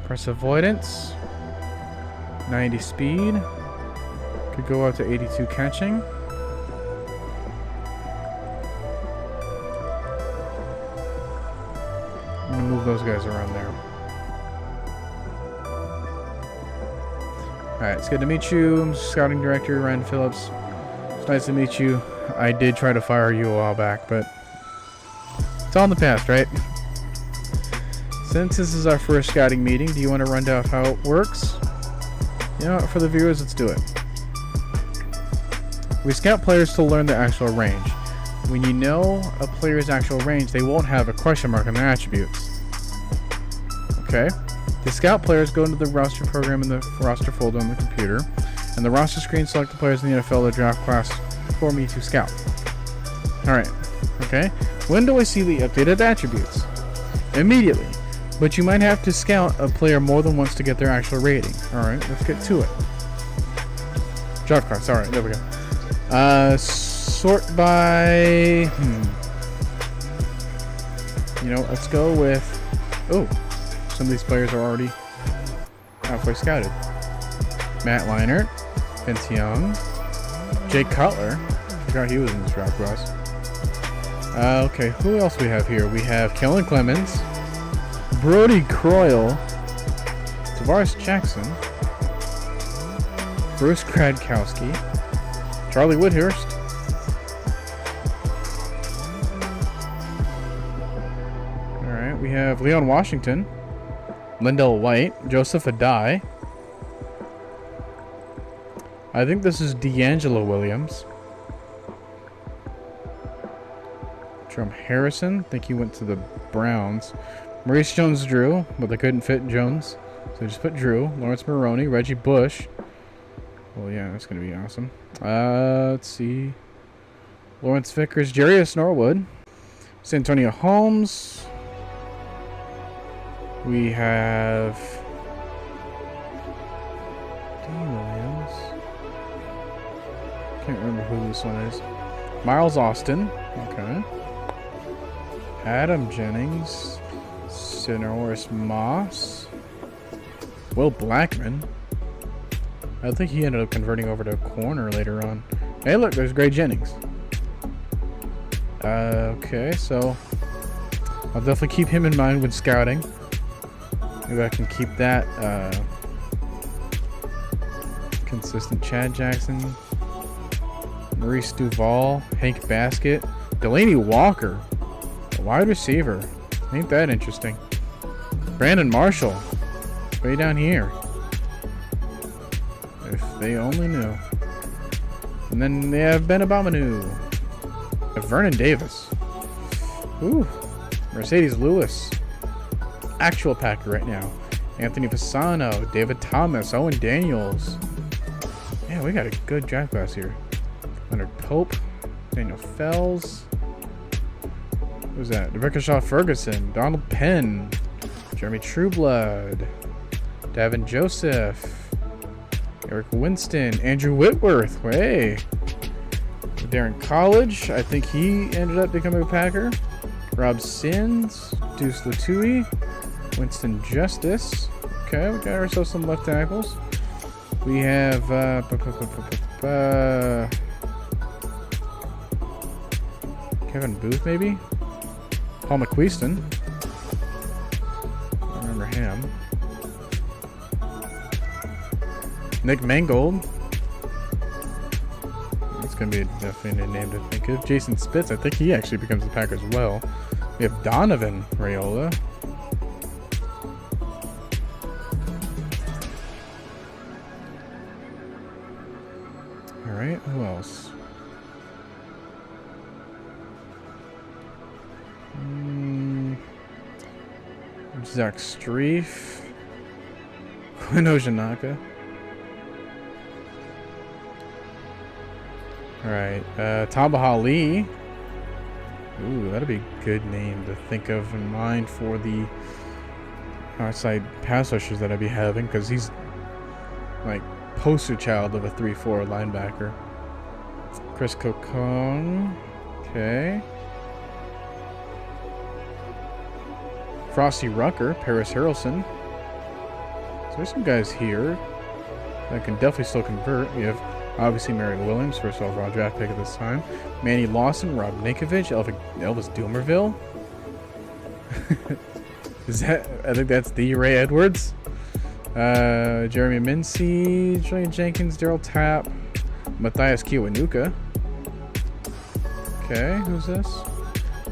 [SPEAKER 1] Press avoidance. 90 speed. Could go up to 82 catching. I'm gonna move those guys around there. Alright, it's good to meet you. I'm scouting director Ryan Phillips. It's nice to meet you. I did try to fire you a while back, but it's all in the past, right? Since this is our first scouting meeting, do you want to run down how it works? You know what, for the viewers, let's do it. We scout players to learn their actual range. When you know a player's actual range, they won't have a question mark on their attributes. Okay? The scout players go into the roster program in the roster folder on the computer, and the roster screen select the players in the NFL or draft class for me to scout. Alright. Okay? When do I see the updated attributes? Immediately. But you might have to scout a player more than once to get their actual rating. Alright, let's get to it. Draft class. Alright, there we go. Sort by... You know, let's go with... Oh, some of these players are already halfway scouted. Matt Leinart, Vince Young, Jake Cutler. I forgot he was in this draft class. Okay, who else we have here? We have Kellen Clemens, Brody Croyle, Tavares Jackson, Bruce Gradkowski, Charlie Woodhurst, alright, we have Leon Washington, Lindell White, Joseph Adai. I think this is D'Angelo Williams. Jerome Harrison, I think he went to the Browns. Maurice Jones-Drew, but they couldn't fit Jones, so they just put Drew. Lawrence Maroney, Reggie Bush. Well, yeah, that's going to be awesome. Let's see. Lawrence Vickers, Jarius Norwood, Santonio Holmes. We have Dean Williams. Can't remember who this one is. Miles Austin. Okay. Adam Jennings. Sonoris Moss. Will Blackman. I think he ended up converting over to corner later on. Hey, look, there's Gray Jennings. Okay, so I'll definitely keep him in mind when scouting. Maybe I can keep that consistent. Chad Jackson, Maurice Duval, Hank Baskett, Delaney Walker, a wide receiver. Ain't that interesting? Brandon Marshall, way down here. If they only knew. And then they have Ben Abamanu, Vernon Davis, ooh, Mercedes Lewis, actual Packer right now. Anthony Fasano, David Thomas, Owen Daniels. Yeah, we got a good draft class here. Leonard Pope, Daniel Fells. Who's that? Rebecca Ferguson, Donald Penn, Jeremy Trueblood, Davin Joseph, Eric Winston, Andrew Whitworth. Hey, Darren College. I think he ended up becoming a Packer. Rob Sins, Deuce Latui, Winston Justice. Okay, we got ourselves some left tackles. We have Kevin Booth, maybe? Paul McQueeston. I remember him. Nick Mangold. That's going to be definitely a name to think of. Jason Spitz, I think he actually becomes the Packer as well. We have Donovan Raiola. Alright, who else? Zach Streif. Quinn Ojanaka. Alright, Tabaha Lee. Ooh, that'd be a good name to think of in mind for the outside pass rushers that I'd be having, because he's like poster child of a 3-4 linebacker. Chris Cocone. Okay. Frosty Rucker, Paris Harrelson. So there's some guys here that can definitely still convert. We have obviously Marion Williams, first overall draft pick at this time. Manny Lawson, Rob Ninkovich, Elvis Doomerville. Is that? I think that's the Ray Edwards. Jeremy Mincy, Julian Jenkins, Daryl Tapp, Matthias Kiwanuka. Okay, who's this?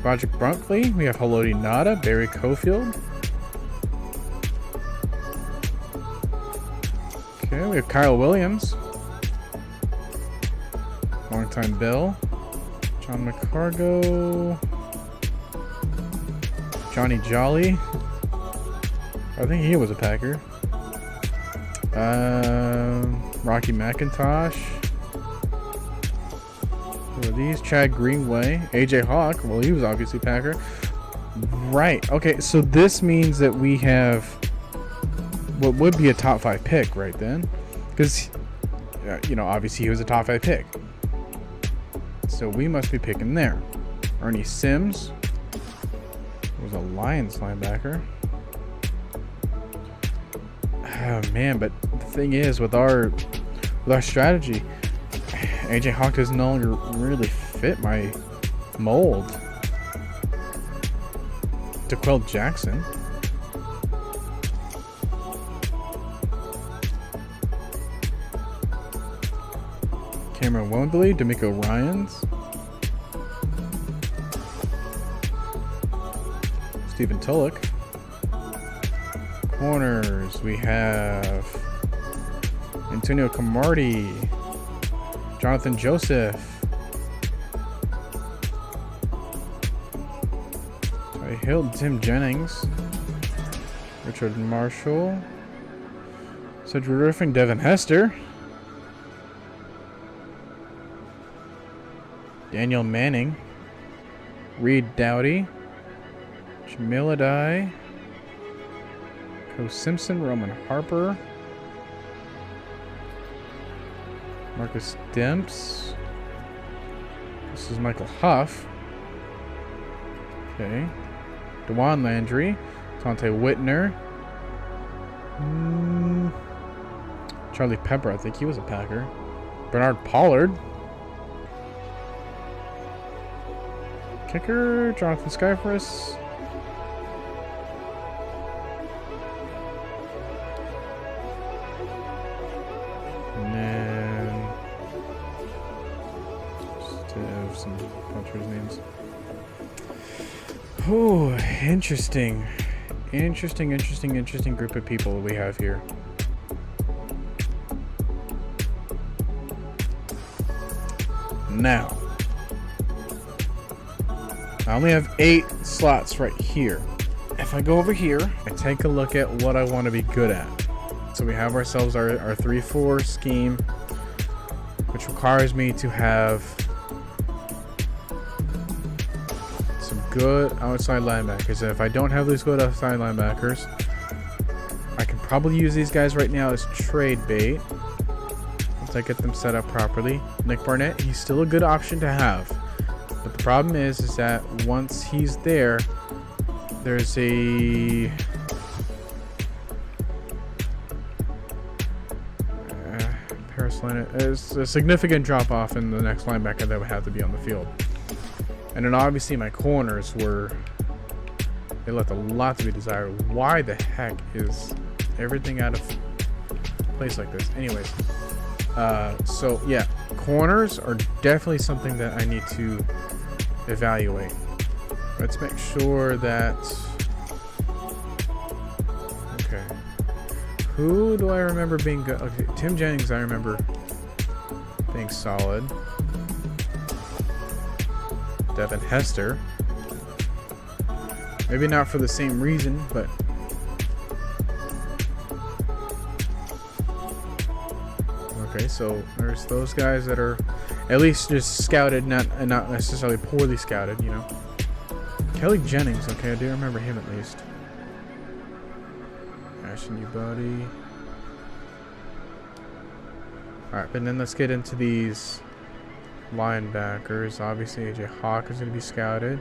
[SPEAKER 1] Roger Brunkley. We have Haloti Nada, Barry Cofield. Okay, we have Kyle Williams. Longtime Bill. John McCargo. Johnny Jolly. I think he was a Packer. Rocky McIntosh. Who are these? Chad Greenway. AJ Hawk. Well, he was obviously Packer. Right. Okay, so this means that we have what would be a top 5 pick right then. Because, you know, obviously he was a top 5 pick. So we must be picking there. Ernie Sims was a Lions linebacker. Oh man, but the thing is, with our strategy, AJ Hawk does no longer really fit my mold. DeQuell Jackson. Cameron Wembley, D'Amico Ryans. Stephen Tulloch. Corners, we have Antonio Camardi, Jonathan Joseph, Ty Hill, Tim Jennings, Richard Marshall, Cedric Griffin, Devin Hester, Daniel Manning, Reed Dowdy, Jamil Adai, Co Simpson, Roman Harper, Marcus Demps. This is Michael Huff. Okay. DeJuan Landry, Tonte Whitner, Charlie Pepper, I think he was a Packer. Bernard Pollard. Kicker, Jonathan Skyforce. And then just have some punchers' names. Oh, interesting group of people we have here. Now, I only have 8 slots right here. If I go over here, I take a look at what I want to be good at. So we have ourselves our 3-4 scheme, which requires me to have some good outside linebackers. And if I don't have these good outside linebackers, I can probably use these guys right now as trade bait once I get them set up properly. Nick Barnett, he's still a good option to have. But the problem is that once he's there, there's a there's a significant drop off in the next linebacker that would have to be on the field. And then obviously my corners they left a lot to be desired. Why the heck is everything out of place like this? Anyways, so yeah, corners are definitely something that I need to evaluate. Let's make sure that, okay, who do I remember being good? Okay, Tim Jennings I remember being solid. Devin Hester, maybe not for the same reason, but okay, so there's those guys that are at least just scouted, not necessarily poorly scouted, you know. Kelly Jennings, okay, I do remember him at least. Ashton, you buddy. Alright, but then let's get into these linebackers. Obviously, AJ Hawk is going to be scouted,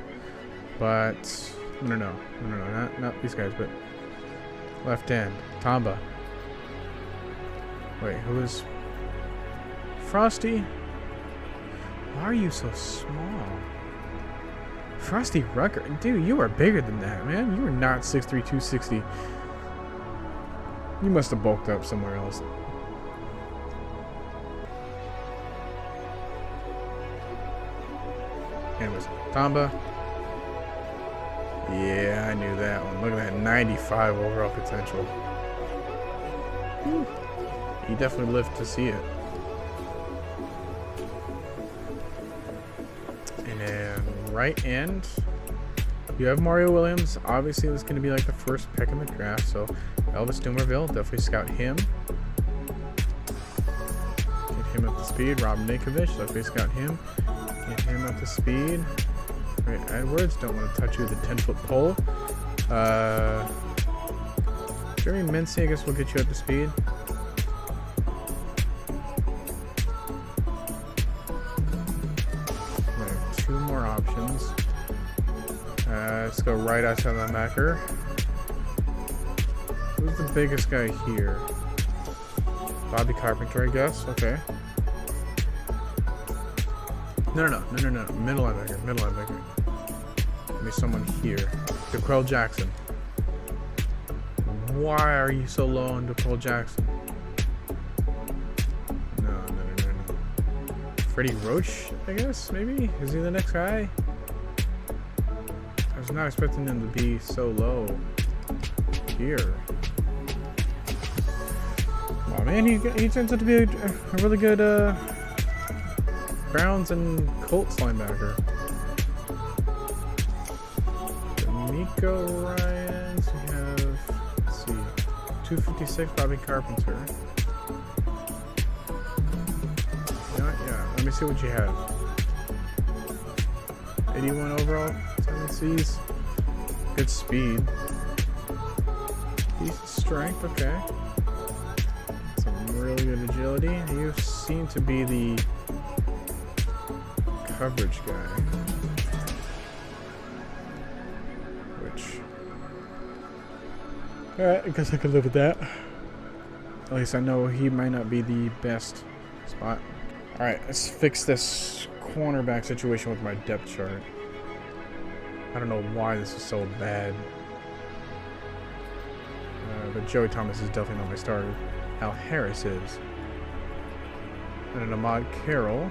[SPEAKER 1] but no, not these guys, but left end, Tamba. Wait, who is Frosty? Why are you so small? Frosty Rucker, dude, you are bigger than that, man. You are not 6'3", 260. You must have bulked up somewhere else. Anyways, Tamba. Yeah, I knew that one. Look at that 95 overall potential. Whew. He definitely lived to see it. And then right end, you have Mario Williams. Obviously, this is going to be like the first pick in the draft. So Elvis Dumerville, definitely scout him. Get him up to speed. Rob Ninkovich, definitely scout him. Get him up to speed. Wait, Edwards, don't want to touch you with a 10-foot pole. Jeremy Mincy, I guess we'll get you up to speed. Right, 2 more options. Let's go right outside linebacker. Who's the biggest guy here? Bobby Carpenter, I guess. Okay. No. Middle linebacker. Give me someone here. DeQuell Jackson. Why are you so low on DeQuell Jackson? No. Freddie Roach, I guess, maybe? Is he the next guy? I was not expecting him to be so low here. Oh man, he turns out to be a really good Browns and Colts linebacker. Nico Ryans, we have, let's see, 256, Bobby Carpenter. Yeah, let me see what you have. 81 overall tendencies, good speed, decent strength, okay. Some really good agility. You seem to be the coverage guy, which, alright, I guess I could live with that. At least I know he might not be the best spot. Alright, let's fix this cornerback situation with my depth chart. I don't know why this is so bad, but Joey Thomas is definitely not my starter. Al Harris is, and then Ahmad Carroll.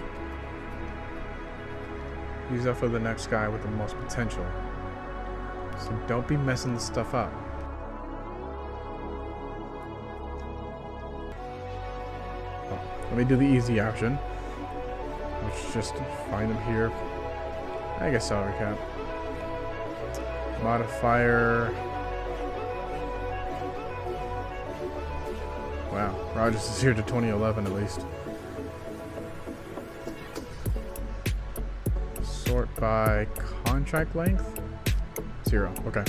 [SPEAKER 1] He's definitely the next guy with the most potential. So don't be messing this stuff up. Oh, let me do the easy option, which is just find him here. I guess salary cap. Modifier. Wow, Rodgers is here to 2011 at least. Sort by contract length? 0. Okay.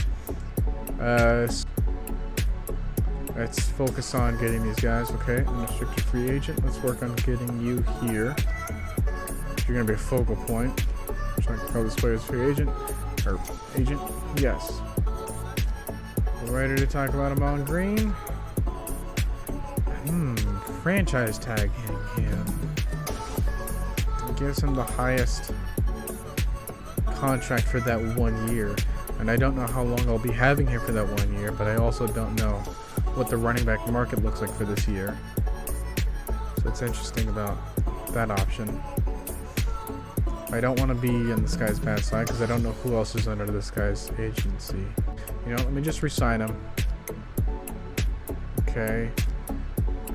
[SPEAKER 1] Let's focus on getting these guys. Okay, unrestricted free agent. Let's work on getting you here. You're gonna be a focal point. Trying to call this player's free agent. Or agent. Yes. We're ready to talk about him on green. Franchise tagging him. It gives him the highest contract for that 1 year. And I don't know how long I'll be having him for that 1 year, but I also don't know what the running back market looks like for this year. So it's interesting about that option. I don't want to be on this guy's bad side because I don't know who else is under this guy's agency. You know, let me just re-sign him. Okay.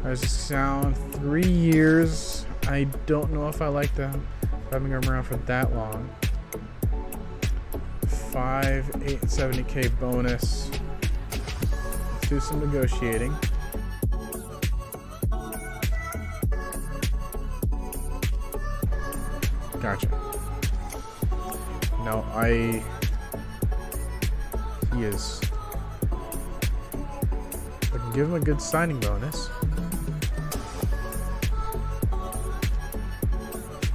[SPEAKER 1] How does this sound? 3 years. I don't know if I like having him around for that long. 870K bonus. Let's do some negotiating. Gotcha. No, he is. I can give him a good signing bonus.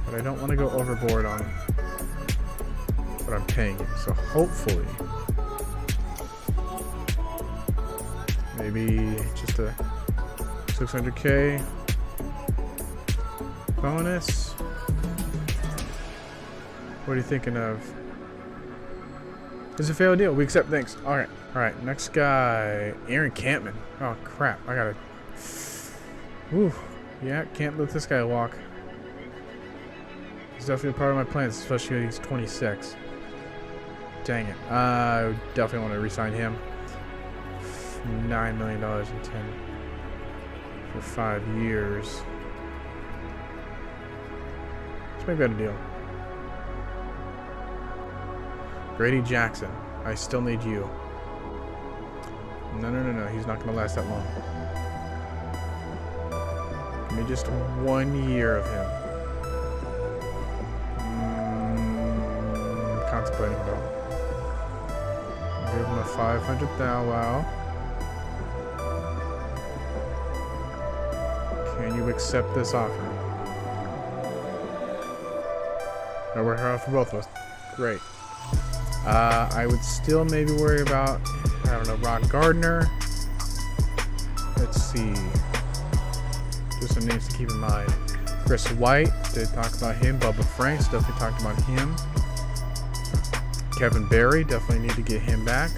[SPEAKER 1] But I don't want to go overboard on what I'm paying him. So hopefully, maybe just a 600K bonus. What are you thinking of? It's a failed deal. We accept. Thanks. All right. Next guy, Aaron Campman. Oh crap! I gotta. Ooh, yeah. Can't let this guy walk. He's definitely a part of my plans, especially when he's 26. Dang it. I definitely want to re-sign him. $9 million in 10 for 5 years. Let's make that a deal. Grady Jackson, I still need you. No. He's not going to last that long. Give me just 1 year of him. Contemplating though. Give him a 500 thou wow. Can you accept this offer? No, we're here for both of us. Great. I would still maybe worry about, I don't know, Ron Gardner. Let's see. Just some names to keep in mind. Chris White, did talk about him. Bubba Franks, definitely talked about him. Kevin Barry, definitely need to get him back.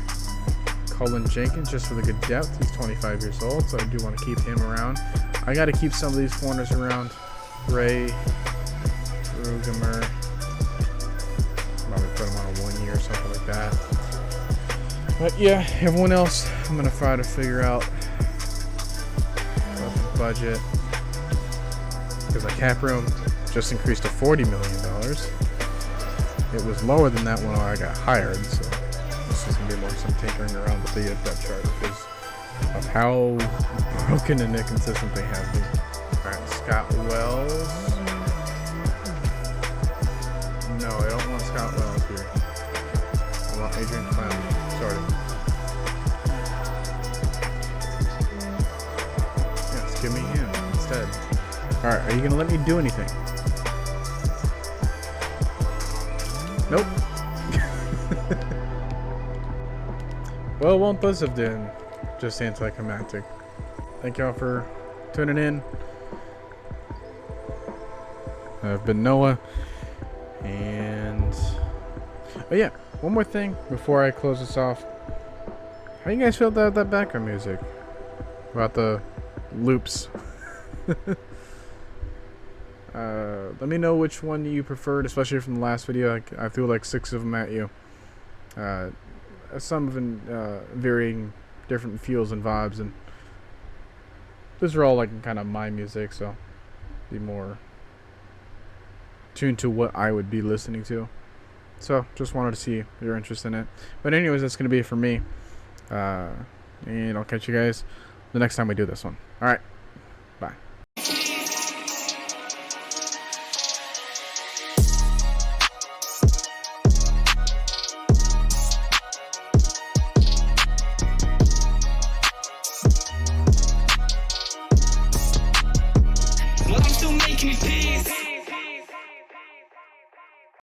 [SPEAKER 1] Cullen Jenkins, just for the good depth. He's 25 years old, so I do want to keep him around. I got to keep some of these corners around. Ray, Rugemer. Probably put him on a 1 year or something like that. But yeah, everyone else, I'm going to try to figure out about the budget. Because my cap room just increased to $40 million. It was lower than that when I got hired, so this is going to be more some tinkering around with the depth chart because of how broken and inconsistent they have been. Alright, Scott Wells. No, I don't want Scott Wells here. I want Adrian Clown. Sorry. Yes, give me him instead. Alright, are you going to let me do anything? Nope. Well, one plus of then just anticlimactic. Thank y'all for tuning in. I've been Noah, and oh yeah, one more thing before I close this off. How you guys feel about that background music? About the loops? Let me know which one you preferred, especially from the last video. I threw like 6 of them at you. Some of them varying different feels and vibes, and those are all like kind of my music, so be more tuned to what I would be listening to. So just wanted to see your interest in it. But anyways, that's gonna be it for me. And I'll catch you guys the next time we do this one. All right.